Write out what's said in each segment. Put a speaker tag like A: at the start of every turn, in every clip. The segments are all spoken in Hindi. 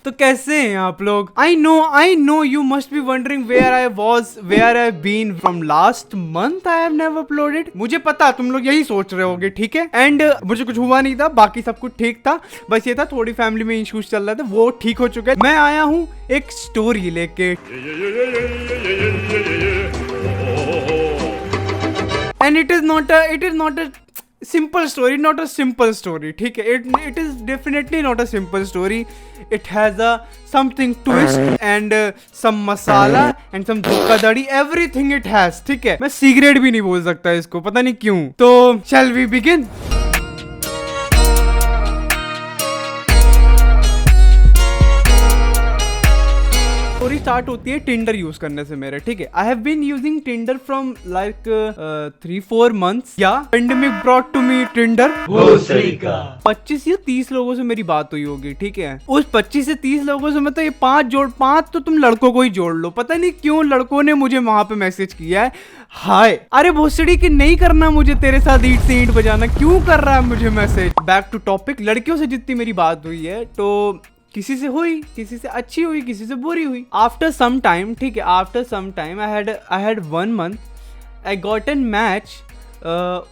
A: तो कैसे हैं आप लोग? I know you must be wondering where I was, where I been from last month I have never uploaded. मुझे पता तुम लोग यही सोच रहे होगे, ठीक है। एंड मुझे कुछ हुआ नहीं था, बाकी सब कुछ ठीक था, बस ये था थोड़ी फैमिली में इश्यूज चल रहा था, वो ठीक हो चुके हैं। मैं आया हूँ एक स्टोरी लेके, and it is not a simple story, not a simple story, ठीक है। it is definitely not a simple story. It has a something twist and some masala and some धोखाधड़ी, everything it has, ठीक है। मैं सिगरेट भी नहीं बोल सकता इसको, पता नहीं क्यों। तो shall we begin? Story start होती है टिंडर यूज करने से मेरे, ठीक है। I have been using Tinder from like 3-4 months। या pandemic brought to me Tinder. 25 या 30 लोगों से मेरी बात हुई होगी, ठीक है। उस 25 से 30 लोगों से मैं तो ये 5 तो तुम लड़कों को ही जोड़ लो। पता नहीं क्यों लड़कों ने मुझे वहां पे मैसेज किया है, हाय अरे भोसड़ी की नहीं करना मुझे तेरे साथ ईंट से ईंट बजाना, क्यों कर रहा है मुझे मैसेज। बैक टू टॉपिक, लड़कियों से जितनी मेरी बात हुई है तो किसी से हुई, किसी से अच्छी हुई, किसी से बुरी हुई। आफ्टर सम टाइम, ठीक है, after some time I had 1 month I got an match.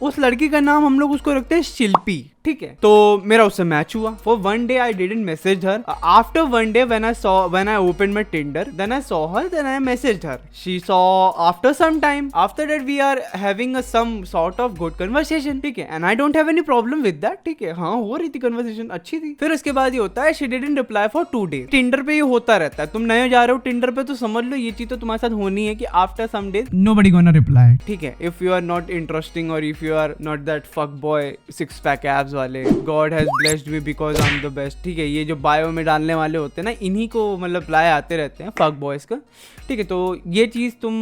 A: उस लड़की का नाम हम लोग उसको रखते हैं शिल्पी, ठीक है। तो मेरा उससे मैच हुआ। For 1 day I didn't message her. After 1 day when I open my Tinder, then I saw her, then I messaged her. She saw after some time, after that we are having some sort of good conversation, ठीक है। And I don't have any problem with that, ठीक है। हाँ, हो रही थी कन्वर्सेशन, अच्छी थी। फिर उसके बाद ये होता है she didn't reply for 2 days। Tinder पे ये होता रहता है, तुम नए जा रहे हो टिंडर पे तो समझ लो ये चीज तो तुम्हारे साथ होनी है कि after some days nobody gonna reply, ठीक है। If you are not interesting और if you are not that fuck boy 6 pack abs वाले, God has blessed me because I am the best, ठीक है। ये जो बायो में डालने वाले होते हैं ना, इन्हीं को मतलब रिप्लाई आते रहते हैं फक बॉयज का, ठीक है। तो ये चीज तुम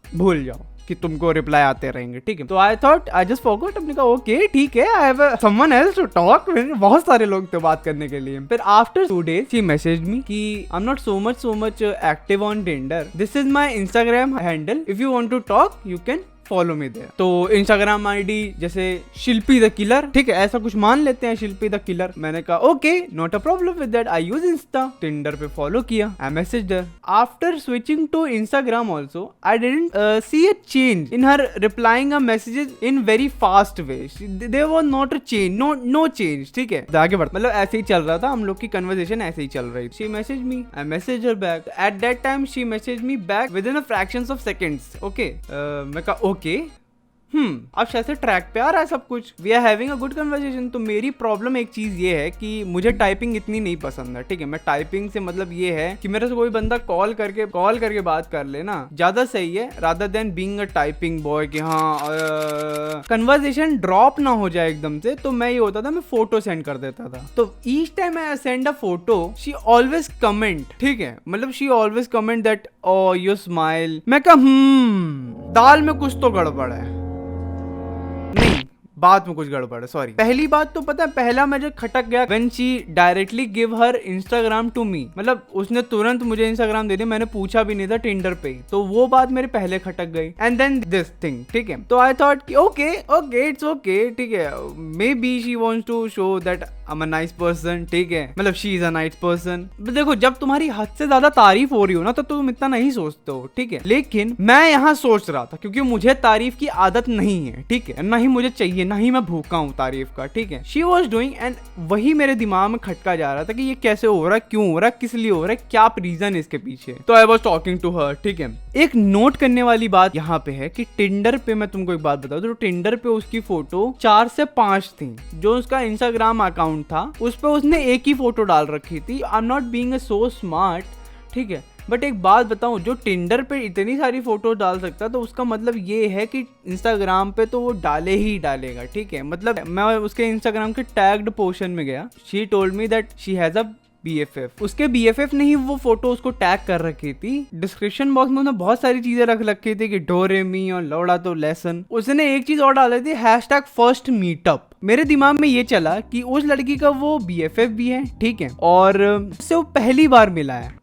A: भूल जाओ कि तुमको रिप्लाई आते रहेंगे, ठीक है। तो I thought, I just forgot, अपने कहा ओके ठीक है, I have someone else to talk, बहुत सारे लोग थे बात करने के लिए। फिर after 2 days she messaged me कि I am not so much active on Tinder, this is my Instagram handle, if you want to talk you can follow me there. तो इंस्टाग्राम आईडी जैसे शिल्पी द किलर, ठीक है, ऐसा कुछ मान लेते हैं, शिल्पी द किलर। मैंने कहा okay, not a problem with that, I use insta. Tinder पे फॉलो किया, I messaged her. After switching to Instagram also I didn't see a change in her replying a messages in very fast way. There was not a change, no change, ठीक है। आगे बढ़, मतलब ऐसे ही चल रहा था, हम लोग की कन्वर्सेशन ऐसे ही चल रही। She message me, I message her back. Eight that time she message me back with in a fractions of seconds, okay. मैं कहा ओके, अब शायद से ट्रैक पे आ रहा है सब कुछ, we are having a good conversation. तो मेरी प्रॉब्लम एक चीज ये है कि मुझे टाइपिंग इतनी नहीं पसंद है, ठीक है। मैं टाइपिंग से मतलब ये है कि मेरे से कोई बंदा कॉल करके बात कर ले ना, ज्यादा सही है, rather than being a typing boy कि हाँ कन्वर्सेशन ड्रॉप ना हो जाए एकदम से। तो मैं ये होता था, मैं फोटो सेंड कर देता था। तो each time I send a photo she always comment, ठीक है, मतलब she always comment that oh you smile. मैं कहा दाल में कुछ तो गड़बड़ है, नहीं बात में कुछ गड़बड़ है, सॉरी। पहली बात तो पता है, पहला मैं जो खटक गया when she directly give her Instagram to me, मतलब उसने तुरंत मुझे इंस्टाग्राम दे दिया, मैंने पूछा भी नहीं था टिंडर पे, तो वो बात मेरे पहले खटक गई। एंड देन दिस थिंग, ठीक है। तो आई थॉट कि ओके इट्स ओके, ठीक है, maybe she wants to show that I am a nice person, ठीक है, मतलब she is a nice person. देखो जब तुम्हारी हद से ज्यादा तारीफ हो रही हो ना तो तुम इतना नहीं सोचते हो, ठीक है। लेकिन मैं यहाँ सोच रहा था क्योंकि मुझे तारीफ की आदत नहीं है, ठीक है, ना ही मुझे चाहिए, ना ही मैं भूखा हूँ तारीफ का, ठीक है। शी वॉज डूइंग, एंड वही मेरे दिमाग में खटका जा रहा था कि ये कैसे हो रहा है, क्यों हो रहा है, किस लिए हो रहा है, क्या रीजन है इसके पीछे। तो I was talking to her, ठीक है। एक नोट करने वाली बात यहाँ पे है कि टिंडर पे मैं तुमको एक बात बताऊं तो टिंडर पे उसकी फोटो 4 से 5 थी। जो उसका इंस्टाग्राम अकाउंट था उस पे उसने एक ही फोटो डाल रखी थी। आई am not being a so smart, ठीक है, बट एक बात बताऊं, जो टिंडर पे इतनी सारी फोटो डाल सकता तो उसका मतलब ये है कि इंस्टाग्राम पे तो वो डाले ही डालेगा, ठीक है। मतलब मैं उसके इंस्टाग्राम के टैग्ड पोर्शन में गया, she told me that she has a BFF। उसके BFF ने ही वो फोटो उसको टैग कर रखी थी। डिस्क्रिप्शन बॉक्स में उसने बहुत सारी चीजें रख रखी थी कि डोरेमी और लौड़ा तो लेसन। उसने एक चीज और डाली थी, #फर्स्ट मीटअप। मेरे दिमाग में ये चला कि उस लड़की का वो BFF भी है, ठीक है, और उससे वो पहली बार मिला है।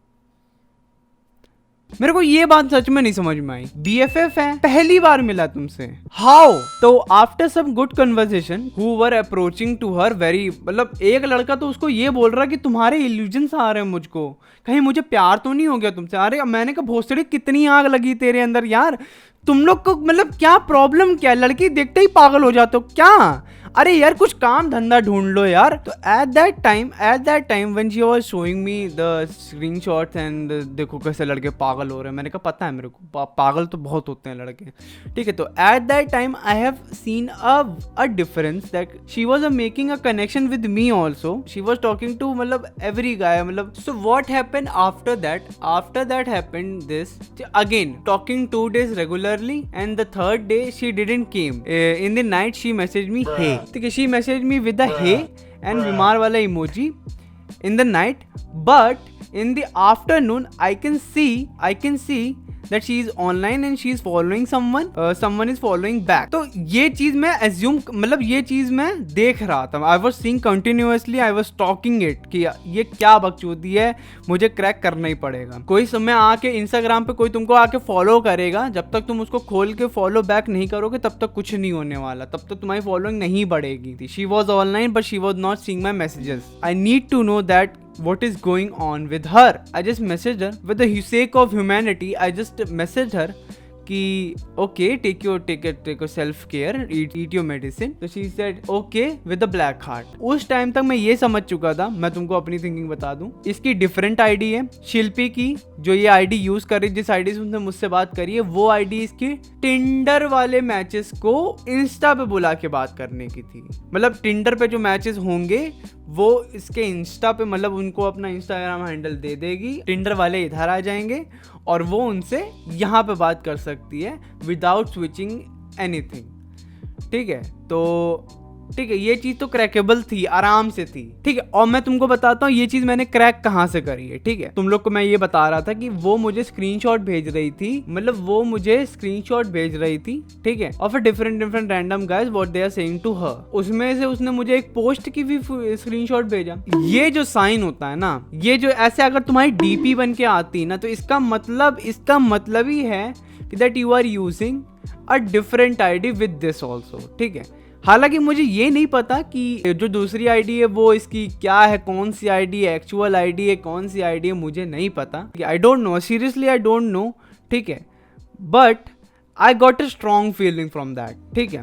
A: मेरे को ये बात सच में नहीं समझ में आई। BFF है, पहली बार मिला तुमसे, हाउ? तो after some good conversation who were approaching to her very, मतलब एक लड़का तो उसको ये बोल रहा कि तुम्हारे इल्यूजन्स आ रहे हैं मुझको, कहीं मुझे प्यार तो नहीं हो गया तुमसे। अरे मैंने कहा भोसड़ी कितनी आग लगी तेरे अंदर यार, तुम लोग को मतलब क्या प्रॉब्लम क्या है, लड़की देखते ही पागल हो जाते हो क्या? अरे यार कुछ काम धंधा ढूंढ लो यार। तो at that time when she was showing me the screenshots and देखो कैसे लड़के पागल हो रहे हैं, मैंने कहा पता है मेरे को, पागल तो बहुत होते हैं लड़के, ठीक है। तो at that time I have seen a difference that she was making a connection with me also, she was talking to मतलब एवरी गाय, मतलब so what happened after that happened this again talking 2 days regularly and the third day she didn't came. In the night she messaged me hey, ठीक है, she messaged me with the hey and बीमार वाला emoji in the night, but in the afternoon I can see that she is online and she is following someone is following back. तो ये चीज मैं assume, मतलब ये चीज मैं देख रहा था, I was seeing continuously, I was stalking it कि ये क्या बकचोदी है, मुझे क्रैक करना ही पड़ेगा। कोई समय आके इंस्टाग्राम पे कोई तुमको आके फॉलो करेगा, जब तक तुम उसको खोल के फॉलो बैक नहीं करोगे तब तक कुछ नहीं होने वाला, तब तक तुम्हारी फॉलोइंग नहीं बढ़ेगी। She was online but she was not seeing my messages. I need to know that what is going on with her. I just messaged her with the sake of humanity. I just messaged her कि okay, take your self care, eat your medicine. So she said okay with the black heart. उस टाइम तक मैं ये समझ चुका था, मैं तुमको अपनी थिंकिंग बता दूं, इसकी डिफरेंट आईडी है शिल्पी की, जो ये आईडी यूज कर रही, जिस आईडी से उसने मुझसे बात करी है वो आईडी इसकी टिंडर वाले मैचेस को इंस्टा पे बुला के बात करने की थी। मतलब टिंडर पे जो मैचेस होंगे वो इसके इंस्टा पे, मतलब उनको अपना इंस्टाग्राम हैंडल दे देगी, टिंडर वाले इधर आ जाएंगे और वो उनसे यहाँ पे बात कर सकती है विदाउट स्विचिंग एनीथिंग, ठीक है। तो ठीक है, ये चीज तो क्रैकेबल थी, आराम से थी, ठीक है। और मैं तुमको बताता हूँ ये चीज मैंने क्रैक कहाँ से करी है, ठीक है। तुम लोग को मैं ये बता रहा था कि वो मुझे स्क्रीनशॉट भेज रही थी, मतलब वो मुझे स्क्रीनशॉट भेज रही थी, ठीक है, of a different random guys what they are saying to her. उसमें से उसने मुझे एक पोस्ट की भी स्क्रीनशॉट भेजा। ये जो साइन होता है ना, ये जो ऐसे अगर तुम्हारी डीपी बन के आती ना, तो इसका मतलब ही है कि that you are using a different ID with this also, ठीक है। हालांकि मुझे ये नहीं पता कि जो दूसरी आईडी है वो इसकी क्या है, कौन सी आईडी है, एक्चुअल आईडी है, कौन सी आईडी है, मुझे नहीं पता, I don't know, seriously I don't know, ठीक है। But I got a strong feeling from that, ठीक है।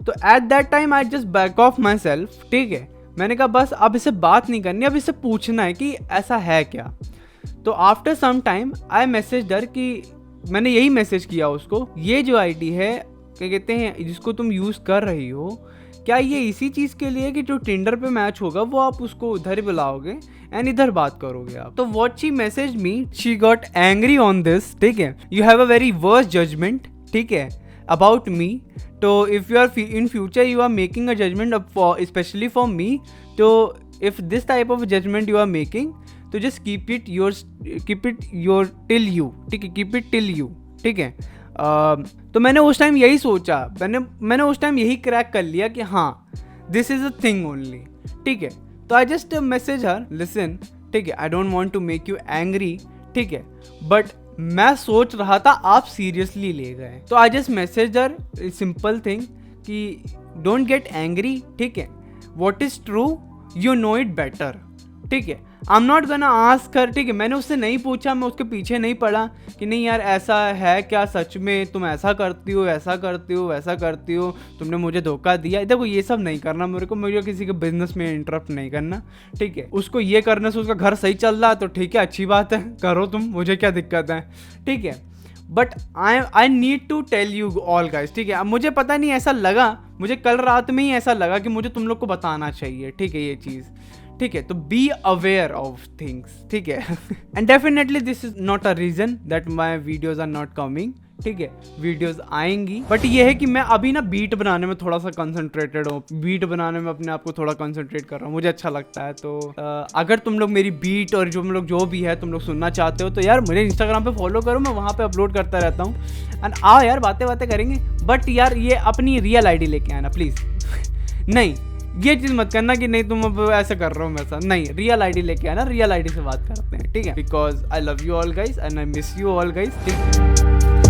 A: तो at that time I just back of my self, ठीक है। मैंने कहा बस अब इससे बात नहीं करनी, अब इससे पूछना है कि ऐसा है क्या। तो after some time I message her कि मैंने यही मैसेज किया उसको, ये जो आईडी है क्या कहते हैं जिसको तुम यूज कर रही हो, क्या ये इसी चीज के लिए कि जो टिंडर पे मैच होगा वो आप उसको उधर बुलाओगे एंड इधर बात करोगे आप। तो what she message me, she got angry on this, ठीक है। You have a very worst judgement, ठीक है, अबाउट मी। तो if you are in future you are making a judgement specially for me, तो if this type of judgement you are making, तो just keep it your till you, ठीक है, कीप इट टिल यू, ठीक है। तो मैंने उस टाइम यही सोचा, मैंने उस टाइम यही क्रैक कर लिया कि हाँ this is a thing only, ठीक है। तो I just message her, listen, ठीक है, I don't want to make you angry, ठीक है, बट मैं सोच रहा था आप सीरियसली ले गए। तो I just message her simple thing कि डोंट गेट एंग्री, ठीक है, what is true you know it better, ठीक है। आई am not gonna ask her, ठीक है, मैंने उससे नहीं पूछा, मैं उसके पीछे नहीं पड़ा कि नहीं यार ऐसा है क्या, सच में तुम ऐसा करती हो, ऐसा करती हो, वैसा करती हो, तुमने मुझे धोखा दिया। देखो ये सब नहीं करना मेरे को, मुझे किसी के बिजनेस में इंटरप्ट नहीं करना, ठीक है। उसको ये करने से उसका घर सही चल रहा है तो ठीक है, अच्छी बात है, करो तुम, मुझे क्या दिक्कत है, ठीक है। But I need to tell you all guys, ठीक है। अब मुझे पता नहीं ऐसा लगा, मुझे कल रात में ही ऐसा लगा कि मुझे तुम लोग को बताना चाहिए, ठीक है, ये चीज़, ठीक है। तो बी अवेयर ऑफ थिंग्स, ठीक है। And definitely this is not a reason that my videos are not coming, ठीक है, वीडियोस आएंगी, बट ये है कि मैं अभी ना बीट बनाने में थोड़ा सा कंसंट्रेटेड हूँ, बीट बनाने में अपने आप को थोड़ा कंसंट्रेट कर रहा हूँ, मुझे अच्छा लगता है। तो अगर तुम लोग मेरी बीट और जो भी है तुम लोग सुनना चाहते हो तो यार मुझे इंस्टाग्राम पे फॉलो करो, मैं वहाँ पे अपलोड करता रहता हूँ। एंड आओ यार बातें करेंगे, बट यार ये अपनी रियल आईडी लेके आना प्लीज़। नहीं, ये चीज मत करना कि नहीं तुम अब ऐसे कर रहे हो मेरे साथ, नहीं, रियल आईडी लेके आना, रियल आईडी से बात करते हैं, ठीक है, because I love you all guys and I miss you all guys.